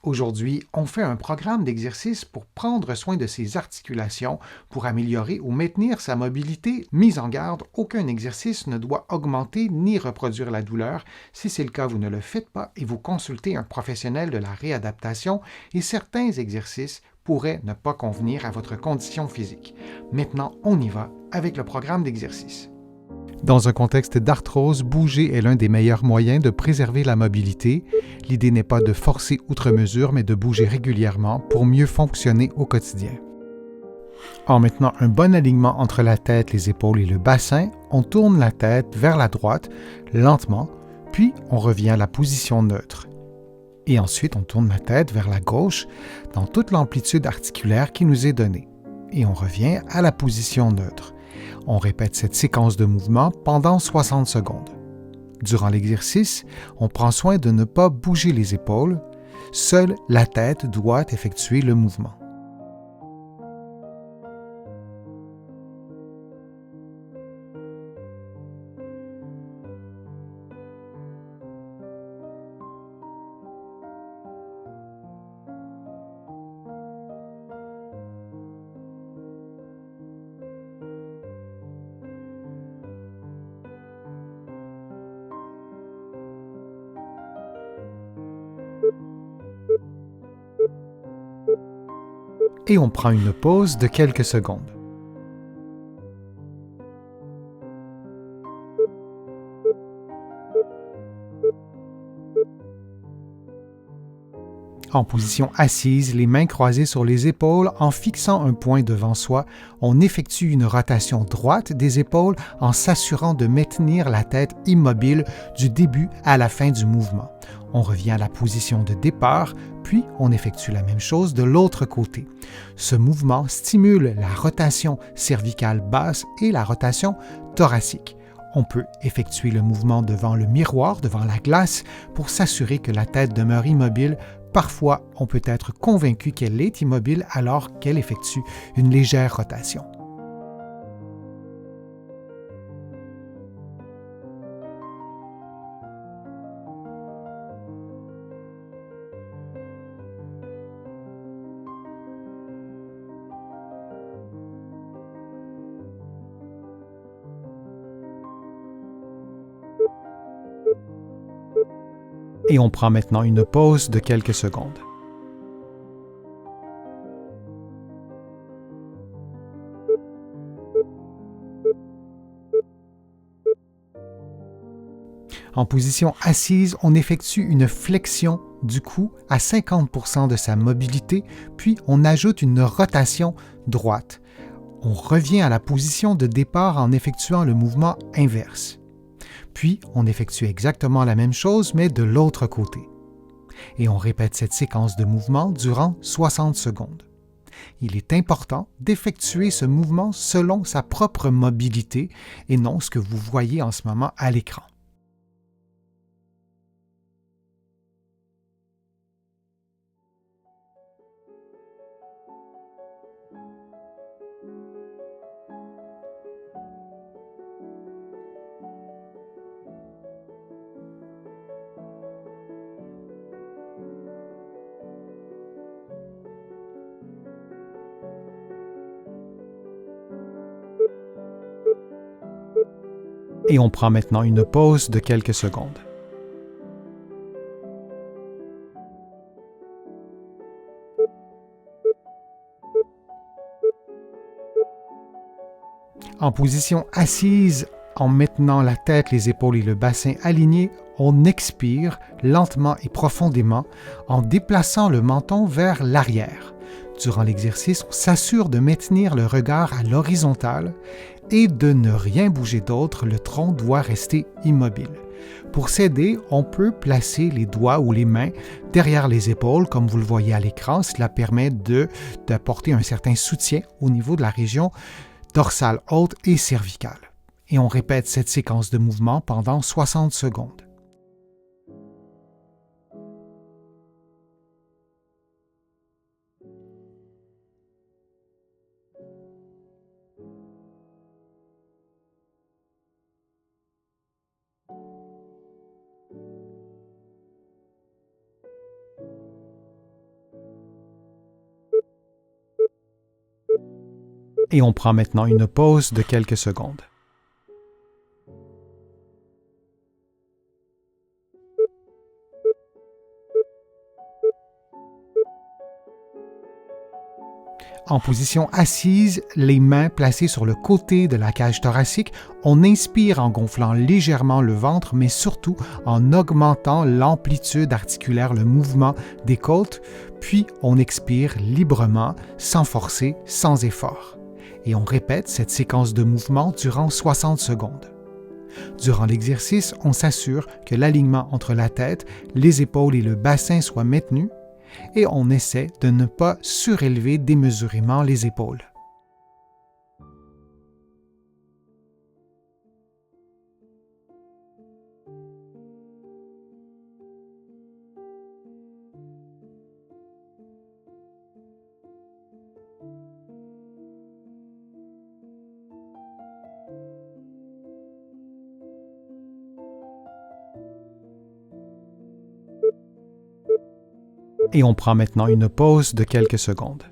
Aujourd'hui, on fait un programme d'exercice pour prendre soin de ses articulations, pour améliorer ou maintenir sa mobilité. Mise en garde, aucun exercice ne doit augmenter ni reproduire la douleur. Si c'est le cas, vous ne le faites pas et vous consultez un professionnel de la réadaptation et certains exercices pourraient ne pas convenir à votre condition physique. Maintenant, on y va avec le programme d'exercice. Dans un contexte d'arthrose, bouger est l'un des meilleurs moyens de préserver la mobilité. L'idée n'est pas de forcer outre mesure, mais de bouger régulièrement pour mieux fonctionner au quotidien. En maintenant un bon alignement entre la tête, les épaules et le bassin, on tourne la tête vers la droite lentement, puis on revient à la position neutre. Et ensuite, on tourne la tête vers la gauche dans toute l'amplitude articulaire qui nous est donnée. Et on revient à la position neutre. On répète cette séquence de mouvements pendant 60 secondes. Durant l'exercice, on prend soin de ne pas bouger les épaules. Seule la tête doit effectuer le mouvement. Et on prend une pause de quelques secondes. En position assise, les mains croisées sur les épaules, en fixant un point devant soi, on effectue une rotation droite des épaules en s'assurant de maintenir la tête immobile du début à la fin du mouvement. On revient à la position de départ, puis on effectue la même chose de l'autre côté. Ce mouvement stimule la rotation cervicale basse et la rotation thoracique. On peut effectuer le mouvement devant le miroir, devant la glace, pour s'assurer que la tête demeure immobile. Parfois, on peut être convaincu qu'elle est immobile alors qu'elle effectue une légère rotation. Et on prend maintenant une pause de quelques secondes. En position assise, on effectue une flexion du cou à 50% de sa mobilité, puis on ajoute une rotation droite. On revient à la position de départ en effectuant le mouvement inverse. Puis, on effectue exactement la même chose, mais de l'autre côté. Et on répète cette séquence de mouvements durant 60 secondes. Il est important d'effectuer ce mouvement selon sa propre mobilité et non ce que vous voyez en ce moment à l'écran. Et on prend maintenant une pause de quelques secondes. En position assise, en maintenant la tête, les épaules et le bassin alignés, on expire lentement et profondément en déplaçant le menton vers l'arrière. Durant l'exercice, on s'assure de maintenir le regard à l'horizontale et de ne rien bouger d'autre, le tronc doit rester immobile. Pour s'aider, on peut placer les doigts ou les mains derrière les épaules, comme vous le voyez à l'écran. Cela permet d'apporter un certain soutien au niveau de la région dorsale haute et cervicale. Et on répète cette séquence de mouvements pendant 60 secondes. Et on prend maintenant une pause de quelques secondes. En position assise, les mains placées sur le côté de la cage thoracique, on inspire en gonflant légèrement le ventre, mais surtout en augmentant l'amplitude articulaire, le mouvement des côtes, puis on expire librement, sans forcer, sans effort. Et on répète cette séquence de mouvements durant 60 secondes. Durant l'exercice, on s'assure que l'alignement entre la tête, les épaules et le bassin soit maintenu, et on essaie de ne pas surélever démesurément les épaules. Et on prend maintenant une pause de quelques secondes.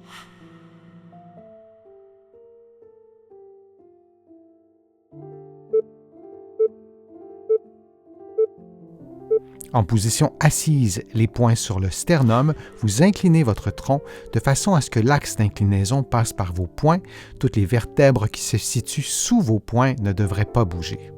En position assise, les poings sur le sternum, vous inclinez votre tronc de façon à ce que l'axe d'inclinaison passe par vos poings. Toutes les vertèbres qui se situent sous vos poings ne devraient pas bouger.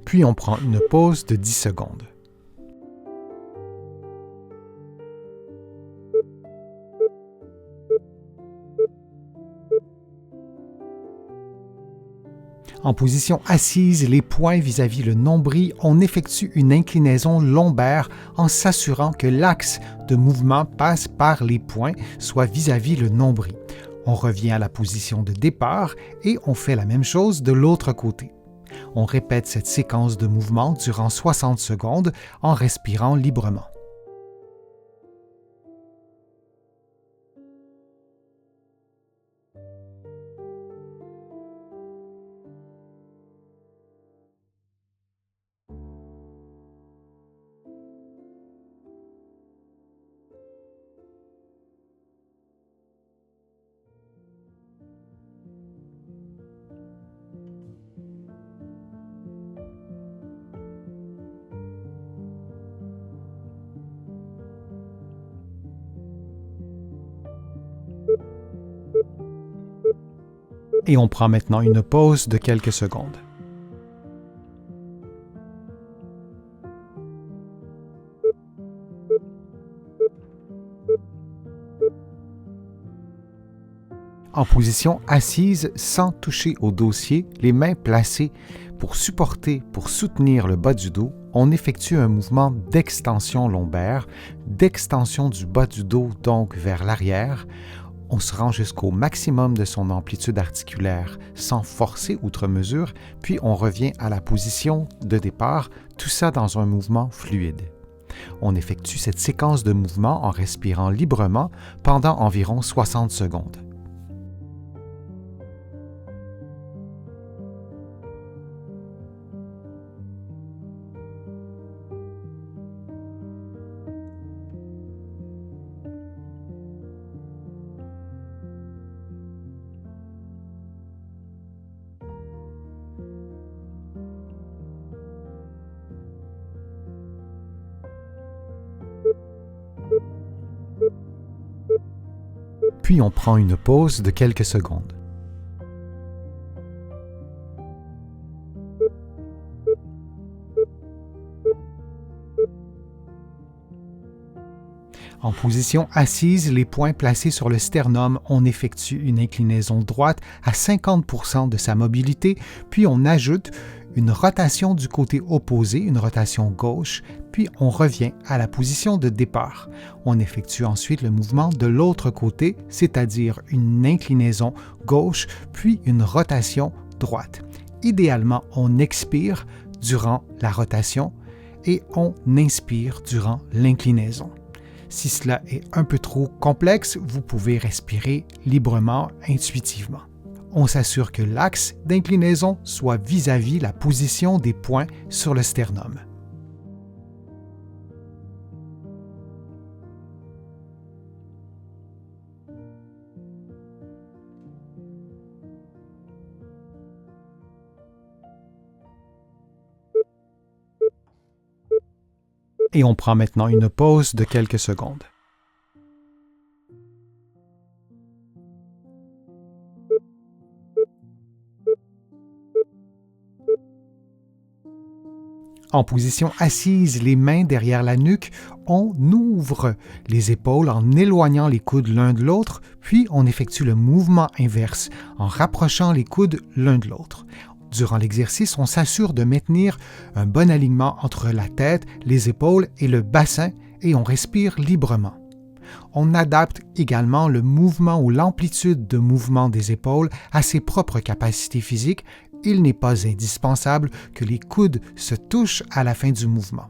Puis on prend une pause de 10 secondes. En position assise, les poings vis-à-vis le nombril, on effectue une inclinaison lombaire en s'assurant que l'axe de mouvement passe par les poings, soit vis-à-vis le nombril. On revient à la position de départ et on fait la même chose de l'autre côté. On répète cette séquence de mouvements durant 60 secondes en respirant librement. Et on prend maintenant une pause de quelques secondes. En position assise, sans toucher au dossier, les mains placées pour soutenir le bas du dos, on effectue un mouvement d'extension lombaire, d'extension du bas du dos donc vers l'arrière. On se rend jusqu'au maximum de son amplitude articulaire sans forcer outre mesure, puis on revient à la position de départ, tout ça dans un mouvement fluide. On effectue cette séquence de mouvements en respirant librement pendant environ 60 secondes. Puis on prend une pause de quelques secondes. En position assise, les poings placés sur le sternum, on effectue une inclinaison droite à 50% de sa mobilité, puis on ajoute une rotation du côté opposé, une rotation gauche, puis on revient à la position de départ. On effectue ensuite le mouvement de l'autre côté, c'est-à-dire une inclinaison gauche, puis une rotation droite. Idéalement, on expire durant la rotation et on inspire durant l'inclinaison. Si cela est un peu trop complexe, vous pouvez respirer librement, intuitivement. On s'assure que l'axe d'inclinaison soit vis-à-vis la position des poings sur le sternum. Et on prend maintenant une pause de quelques secondes. En position assise, les mains derrière la nuque, on ouvre les épaules en éloignant les coudes l'un de l'autre, puis on effectue le mouvement inverse en rapprochant les coudes l'un de l'autre. Durant l'exercice, on s'assure de maintenir un bon alignement entre la tête, les épaules et le bassin et on respire librement. On adapte également le mouvement ou l'amplitude de mouvement des épaules à ses propres capacités physiques. Il n'est pas indispensable que les coudes se touchent à la fin du mouvement.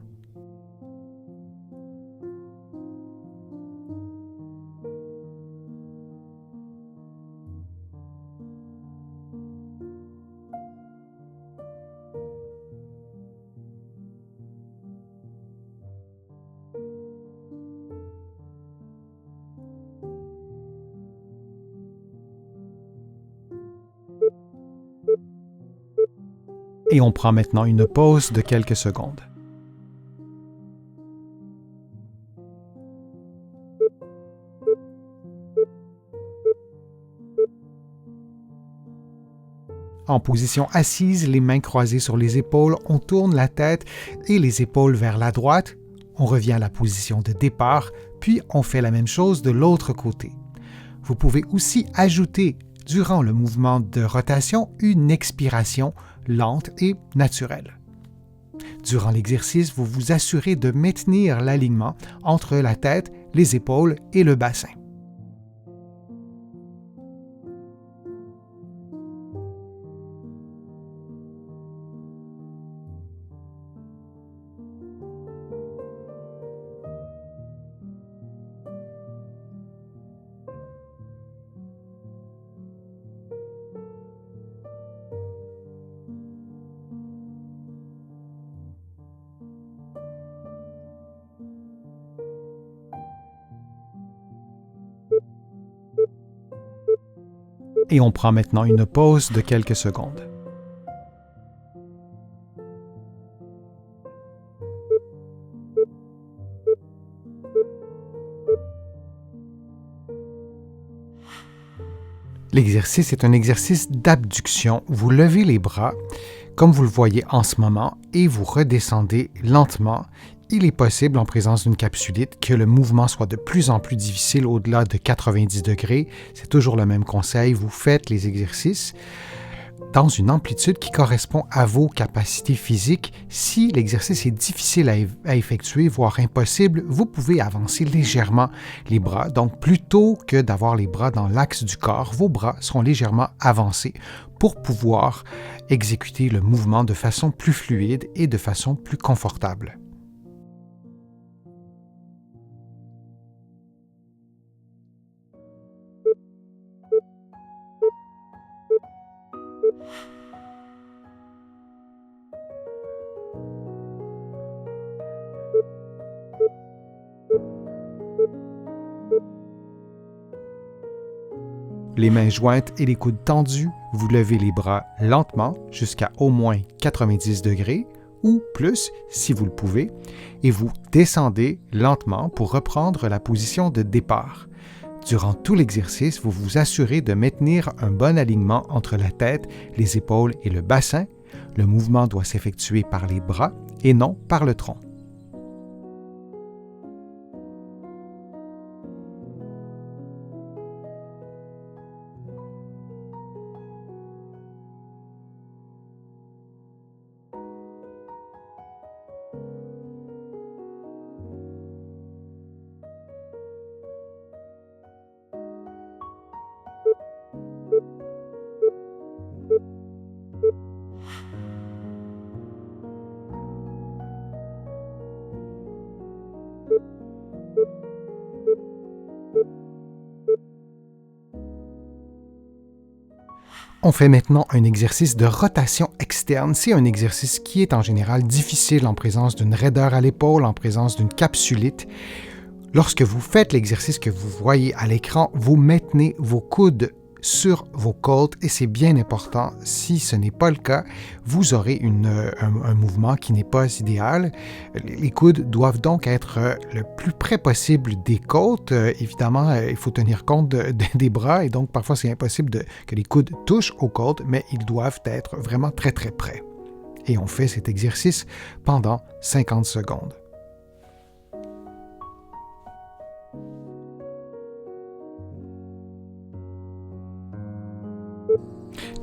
Et on prend maintenant une pause de quelques secondes. En position assise, les mains croisées sur les épaules, on tourne la tête et les épaules vers la droite. On revient à la position de départ, puis on fait la même chose de l'autre côté. Vous pouvez aussi ajouter, durant le mouvement de rotation, une expiration lente et naturelle. Durant l'exercice, vous vous assurez de maintenir l'alignement entre la tête, les épaules et le bassin. Et on prend maintenant une pause de quelques secondes. L'exercice est un exercice d'abduction. Vous levez les bras, comme vous le voyez en ce moment, et vous redescendez lentement. Il est possible, en présence d'une capsulite, que le mouvement soit de plus en plus difficile au-delà de 90 degrés. C'est toujours le même conseil. Vous faites les exercices dans une amplitude qui correspond à vos capacités physiques. Si l'exercice est difficile à effectuer, voire impossible, vous pouvez avancer légèrement les bras. Donc, plutôt que d'avoir les bras dans l'axe du corps, vos bras seront légèrement avancés pour pouvoir exécuter le mouvement de façon plus fluide et de façon plus confortable. Les mains jointes et les coudes tendus, vous levez les bras lentement jusqu'à au moins 90 degrés ou plus si vous le pouvez, et vous descendez lentement pour reprendre la position de départ. Durant tout l'exercice, vous vous assurez de maintenir un bon alignement entre la tête, les épaules et le bassin. Le mouvement doit s'effectuer par les bras et non par le tronc. On fait maintenant un exercice de rotation externe. C'est un exercice qui est en général difficile en présence d'une raideur à l'épaule, en présence d'une capsulite. Lorsque vous faites l'exercice que vous voyez à l'écran, vous maintenez vos coudes sur vos côtes et c'est bien important. Si ce n'est pas le cas, vous aurez un mouvement qui n'est pas idéal. Les coudes doivent donc être le plus près possible des côtes. Évidemment, il faut tenir compte des bras et donc parfois c'est impossible que les coudes touchent aux côtes, mais ils doivent être vraiment très très près. Et on fait cet exercice pendant 50 secondes.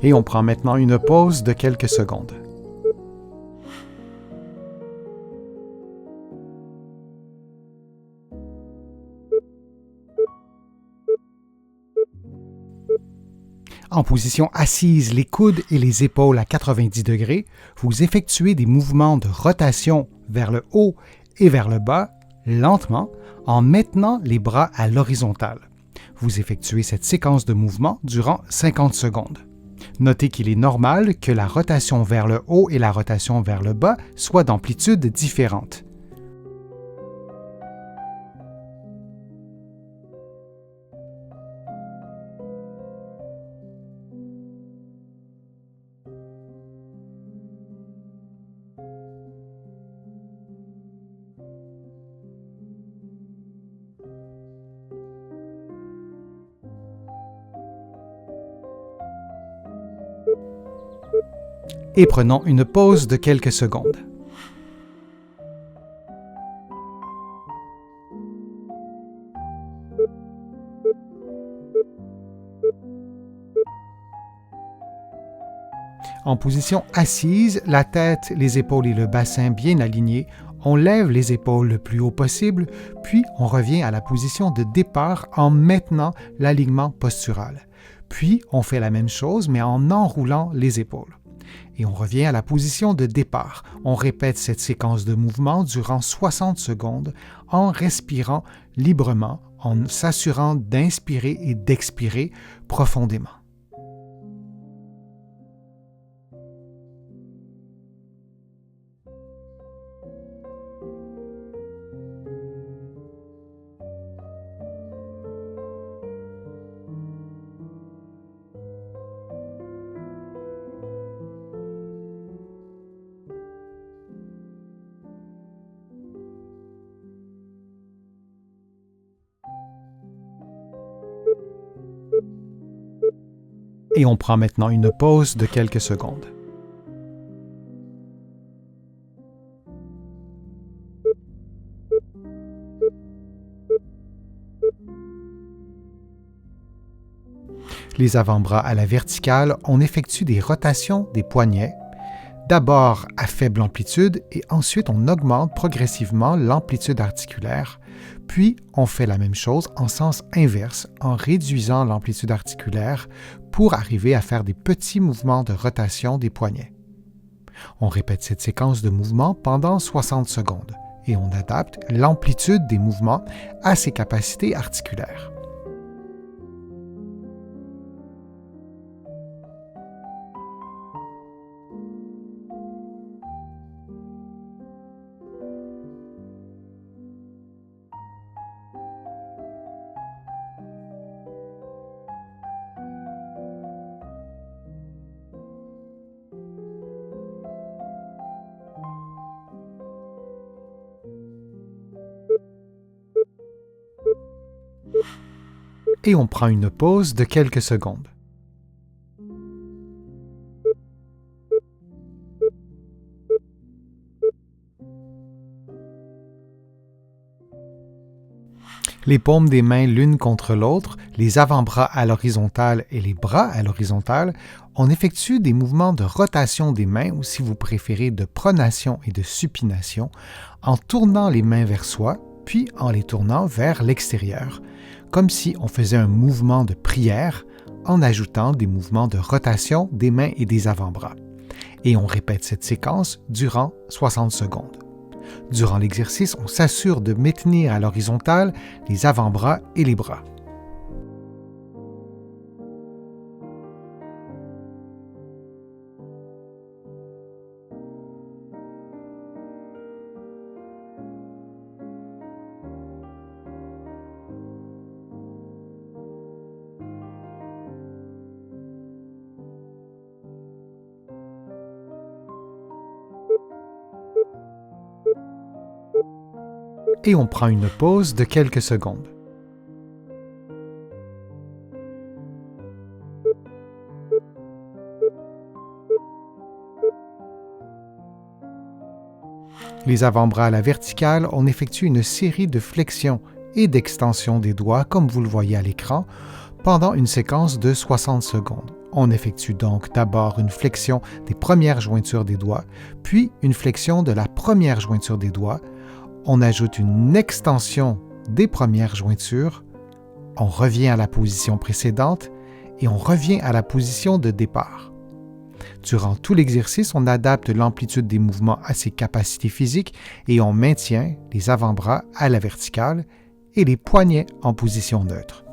Et on prend maintenant une pause de quelques secondes. En position assise, les coudes et les épaules à 90 degrés, vous effectuez des mouvements de rotation vers le haut et vers le bas, lentement, en maintenant les bras à l'horizontale. Vous effectuez cette séquence de mouvements durant 50 secondes. Notez qu'il est normal que la rotation vers le haut et la rotation vers le bas soient d'amplitudes différentes. Et prenons une pause de quelques secondes. En position assise, la tête, les épaules et le bassin bien alignés, on lève les épaules le plus haut possible, puis on revient à la position de départ en maintenant l'alignement postural. Puis on fait la même chose mais en enroulant les épaules. Et on revient à la position de départ. On répète cette séquence de mouvements durant 60 secondes en respirant librement, en s'assurant d'inspirer et d'expirer profondément. Et on prend maintenant une pause de quelques secondes. Les avant-bras à la verticale, on effectue des rotations des poignets, d'abord à faible amplitude et ensuite on augmente progressivement l'amplitude articulaire, puis on fait la même chose en sens inverse en réduisant l'amplitude articulaire pour arriver à faire des petits mouvements de rotation des poignets. On répète cette séquence de mouvements pendant 60 secondes et on adapte l'amplitude des mouvements à ses capacités articulaires. Et on prend une pause de quelques secondes. Les paumes des mains l'une contre l'autre, les avant-bras à l'horizontale et les bras à l'horizontale, on effectue des mouvements de rotation des mains ou si vous préférez de pronation et de supination en tournant les mains vers soi, puis en les tournant vers l'extérieur, comme si on faisait un mouvement de prière en ajoutant des mouvements de rotation des mains et des avant-bras. Et on répète cette séquence durant 60 secondes. Durant l'exercice, on s'assure de maintenir à l'horizontale les avant-bras et les bras. Et on prend une pause de quelques secondes. Les avant-bras à la verticale, on effectue une série de flexions et d'extensions des doigts, comme vous le voyez à l'écran, pendant une séquence de 60 secondes. On effectue donc d'abord une flexion des premières jointures des doigts, puis une flexion de la première jointure des doigts. On ajoute une extension des premières jointures, on revient à la position précédente et on revient à la position de départ. Durant tout l'exercice, on adapte l'amplitude des mouvements à ses capacités physiques et on maintient les avant-bras à la verticale et les poignets en position neutre.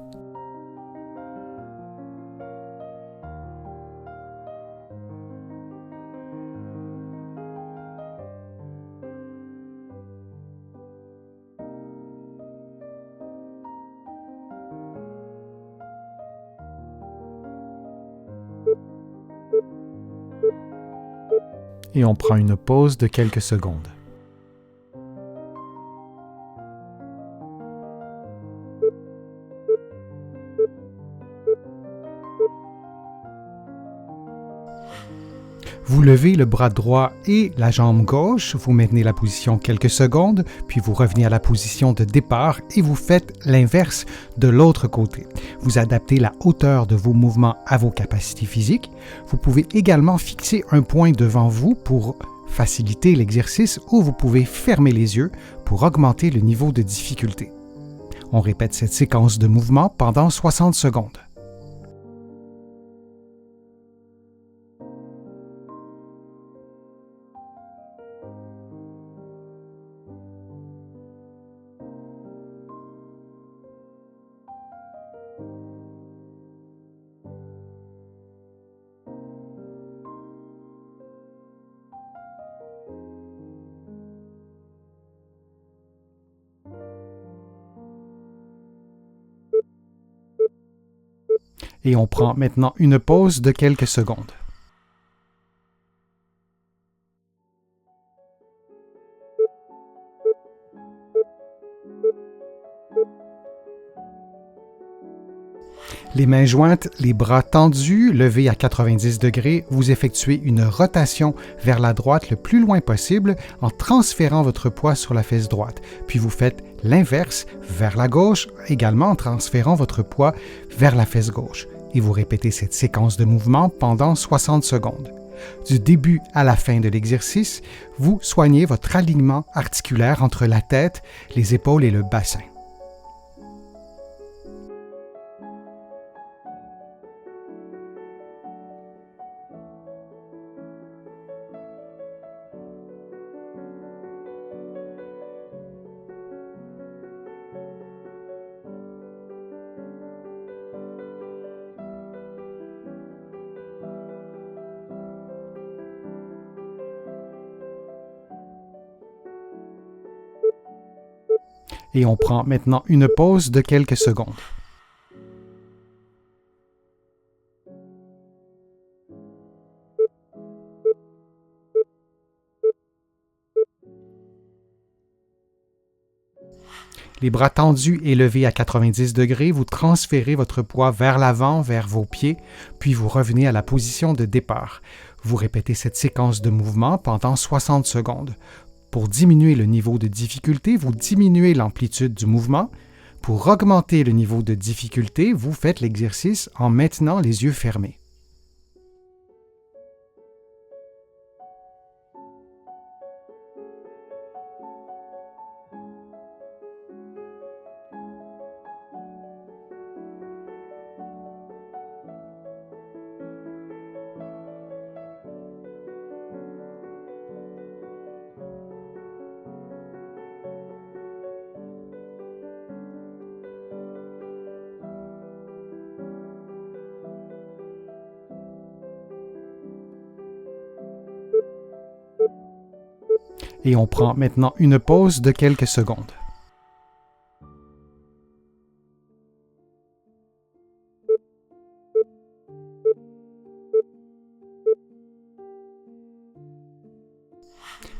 Et on prend une pause de quelques secondes. Vous levez le bras droit et la jambe gauche, vous maintenez la position quelques secondes, puis vous revenez à la position de départ et vous faites l'inverse de l'autre côté. Vous adaptez la hauteur de vos mouvements à vos capacités physiques. Vous pouvez également fixer un point devant vous pour faciliter l'exercice ou vous pouvez fermer les yeux pour augmenter le niveau de difficulté. On répète cette séquence de mouvements pendant 60 secondes. Et on prend maintenant une pause de quelques secondes. Les mains jointes, les bras tendus, levés à 90 degrés, vous effectuez une rotation vers la droite le plus loin possible en transférant votre poids sur la fesse droite. Puis vous faites l'inverse vers la gauche, également en transférant votre poids vers la fesse gauche. Et vous répétez cette séquence de mouvements pendant 60 secondes. Du début à la fin de l'exercice, vous soignez votre alignement articulaire entre la tête, les épaules et le bassin. Et on prend maintenant une pause de quelques secondes. Les bras tendus et levés à 90 degrés, vous transférez votre poids vers l'avant, vers vos pieds, puis vous revenez à la position de départ. Vous répétez cette séquence de mouvements pendant 60 secondes. Pour diminuer le niveau de difficulté, vous diminuez l'amplitude du mouvement. Pour augmenter le niveau de difficulté, vous faites l'exercice en maintenant les yeux fermés. Et on prend maintenant une pause de quelques secondes.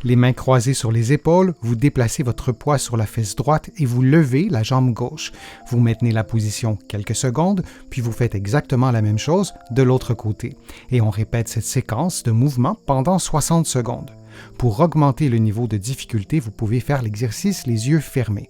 Les mains croisées sur les épaules, vous déplacez votre poids sur la fesse droite et vous levez la jambe gauche. Vous maintenez la position quelques secondes, puis vous faites exactement la même chose de l'autre côté. Et on répète cette séquence de mouvements pendant 60 secondes. Pour augmenter le niveau de difficulté, vous pouvez faire l'exercice les yeux fermés.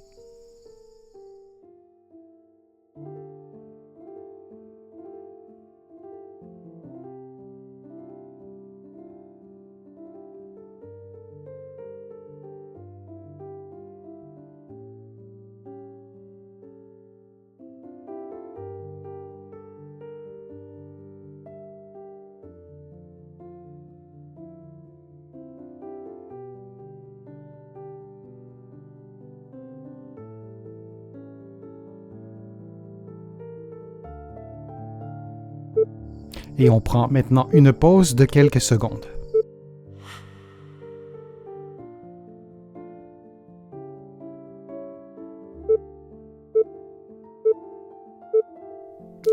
Et on prend maintenant une pause de quelques secondes.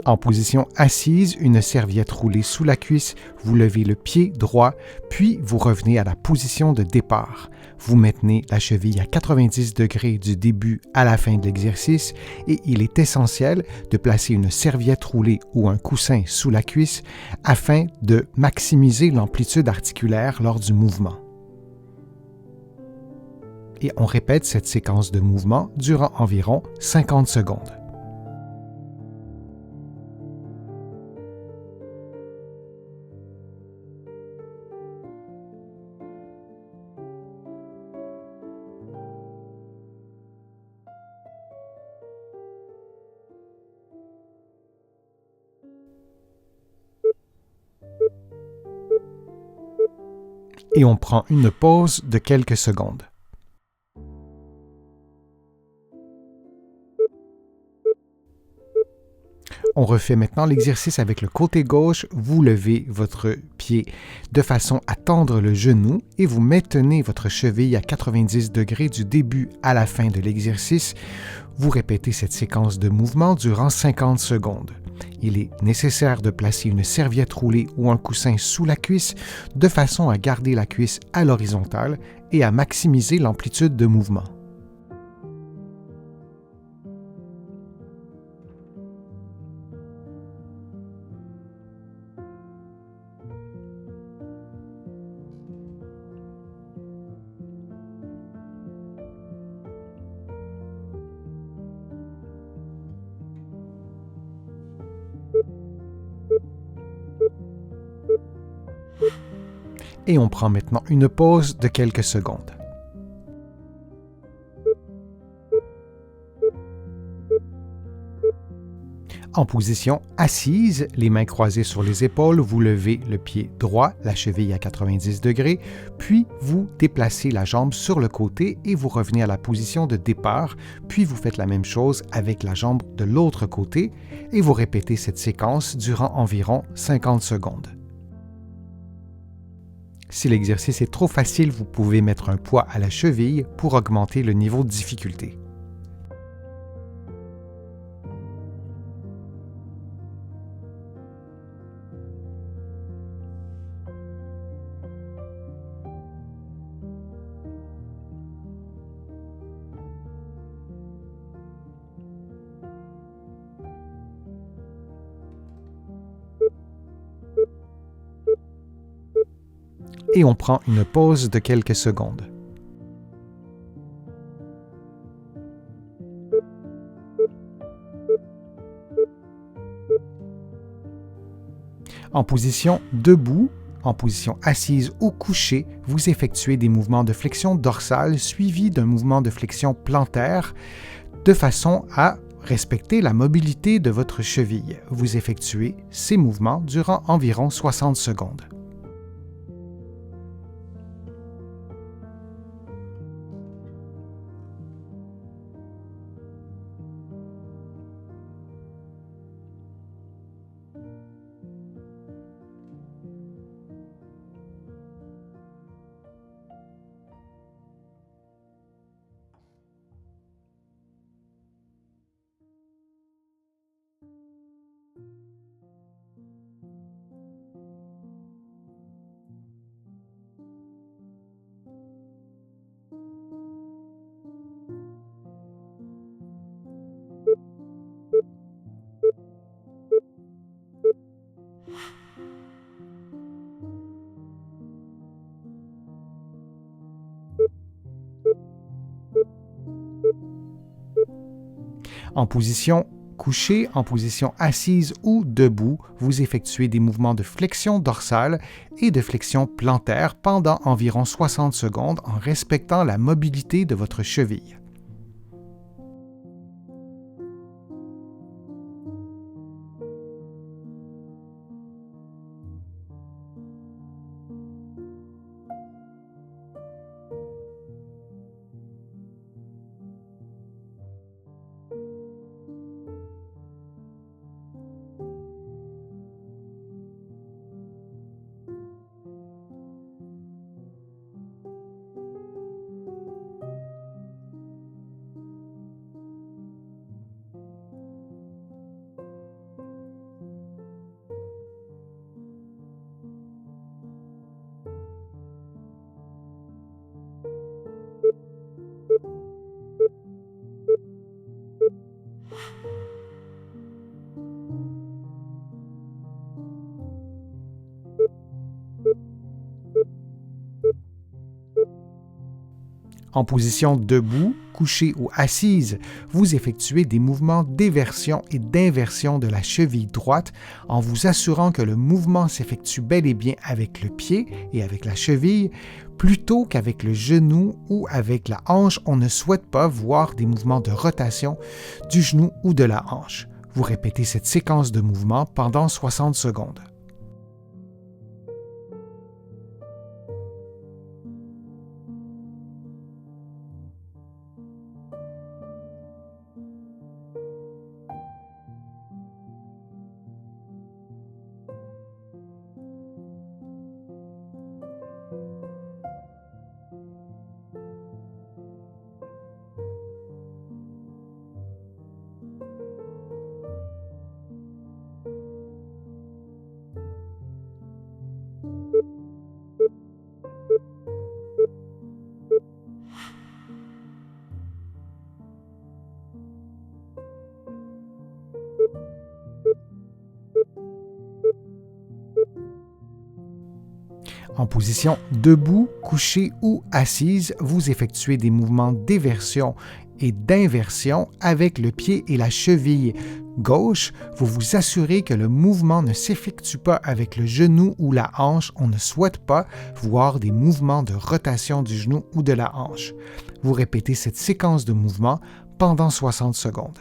En position assise, une serviette roulée sous la cuisse, vous levez le pied droit, puis vous revenez à la position de départ. Vous maintenez la cheville à 90 degrés du début à la fin de l'exercice et il est essentiel de placer une serviette roulée ou un coussin sous la cuisse afin de maximiser l'amplitude articulaire lors du mouvement. Et on répète cette séquence de mouvement durant environ 50 secondes. Et on prend une pause de quelques secondes. On refait maintenant l'exercice avec le côté gauche. Vous levez votre pied de façon à tendre le genou et vous maintenez votre cheville à 90 degrés du début à la fin de l'exercice. Vous répétez cette séquence de mouvement durant 50 secondes. Il est nécessaire de placer une serviette roulée ou un coussin sous la cuisse de façon à garder la cuisse à l'horizontale et à maximiser l'amplitude de mouvement. Et on prend maintenant une pause de quelques secondes. En position assise, les mains croisées sur les épaules, vous levez le pied droit, la cheville à 90 degrés, puis vous déplacez la jambe sur le côté et vous revenez à la position de départ, puis vous faites la même chose avec la jambe de l'autre côté et vous répétez cette séquence durant environ 50 secondes. Si l'exercice est trop facile, vous pouvez mettre un poids à la cheville pour augmenter le niveau de difficulté. Et on prend une pause de quelques secondes. En position debout, en position assise ou couchée, vous effectuez des mouvements de flexion dorsale suivis d'un mouvement de flexion plantaire de façon à respecter la mobilité de votre cheville. Vous effectuez ces mouvements durant environ 60 secondes. En position couchée, en position assise ou debout, vous effectuez des mouvements de flexion dorsale et de flexion plantaire pendant environ 60 secondes en respectant la mobilité de votre cheville. En position debout, couchée ou assise, vous effectuez des mouvements d'éversion et d'inversion de la cheville droite en vous assurant que le mouvement s'effectue bel et bien avec le pied et avec la cheville, plutôt qu'avec le genou ou avec la hanche. On ne souhaite pas voir des mouvements de rotation du genou ou de la hanche. Vous répétez cette séquence de mouvements pendant 60 secondes. En position debout, couchée ou assise, vous effectuez des mouvements d'éversion et d'inversion avec le pied et la cheville gauche. Vous vous assurez que le mouvement ne s'effectue pas avec le genou ou la hanche. On ne souhaite pas voir des mouvements de rotation du genou ou de la hanche. Vous répétez cette séquence de mouvements pendant 60 secondes.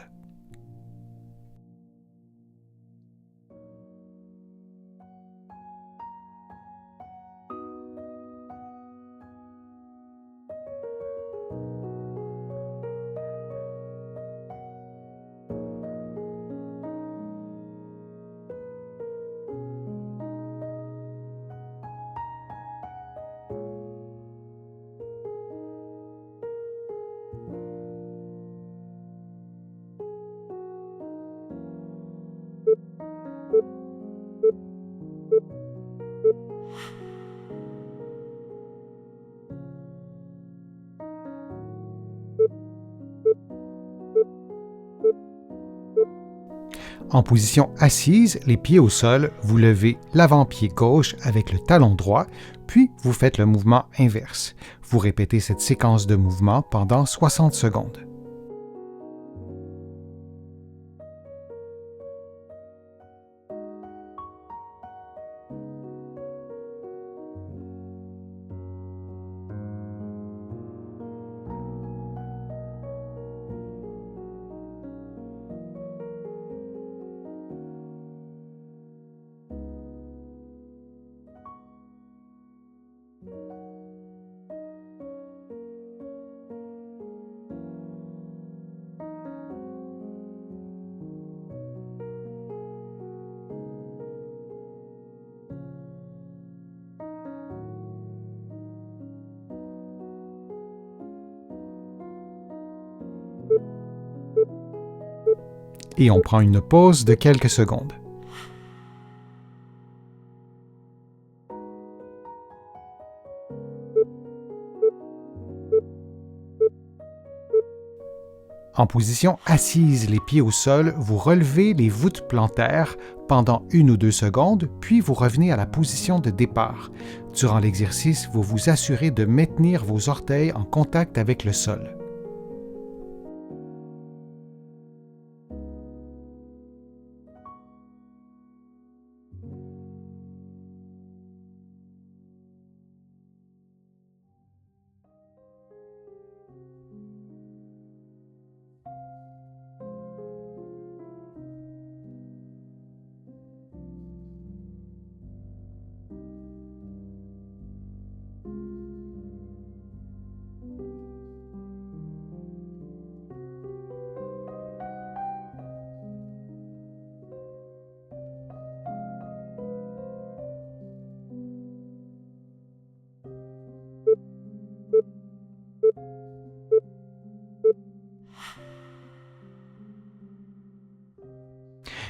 En position assise, les pieds au sol, vous levez l'avant-pied gauche avec le talon droit, puis vous faites le mouvement inverse. Vous répétez cette séquence de mouvements pendant 60 secondes. Et on prend une pause de quelques secondes. En position assise, les pieds au sol, vous relevez les voûtes plantaires pendant 1 ou 2 secondes, puis vous revenez à la position de départ. Durant l'exercice, vous vous assurez de maintenir vos orteils en contact avec le sol.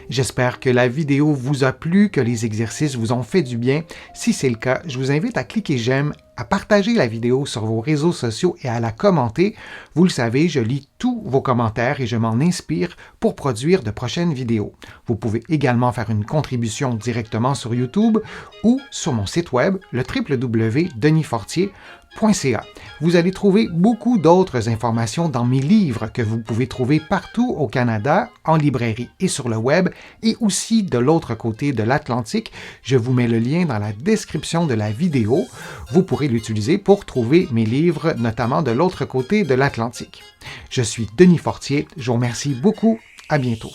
J'espère que la vidéo vous a plu, que les exercices vous ont fait du bien. Si c'est le cas, je vous invite à cliquer j'aime, à partager la vidéo sur vos réseaux sociaux et à la commenter. Vous le savez, je lis tous vos commentaires et je m'en inspire pour produire de prochaines vidéos. Vous pouvez également faire une contribution directement sur YouTube ou sur mon site web, le www.denisfortier.ca. Vous allez trouver beaucoup d'autres informations dans mes livres que vous pouvez trouver partout au Canada, en librairie et sur le web, et aussi de l'autre côté de l'Atlantique. Je vous mets le lien dans la description de la vidéo. Vous pourrez l'utiliser pour trouver mes livres, notamment de l'autre côté de l'Atlantique. Je suis Denis Fortier. Je vous remercie beaucoup. À bientôt.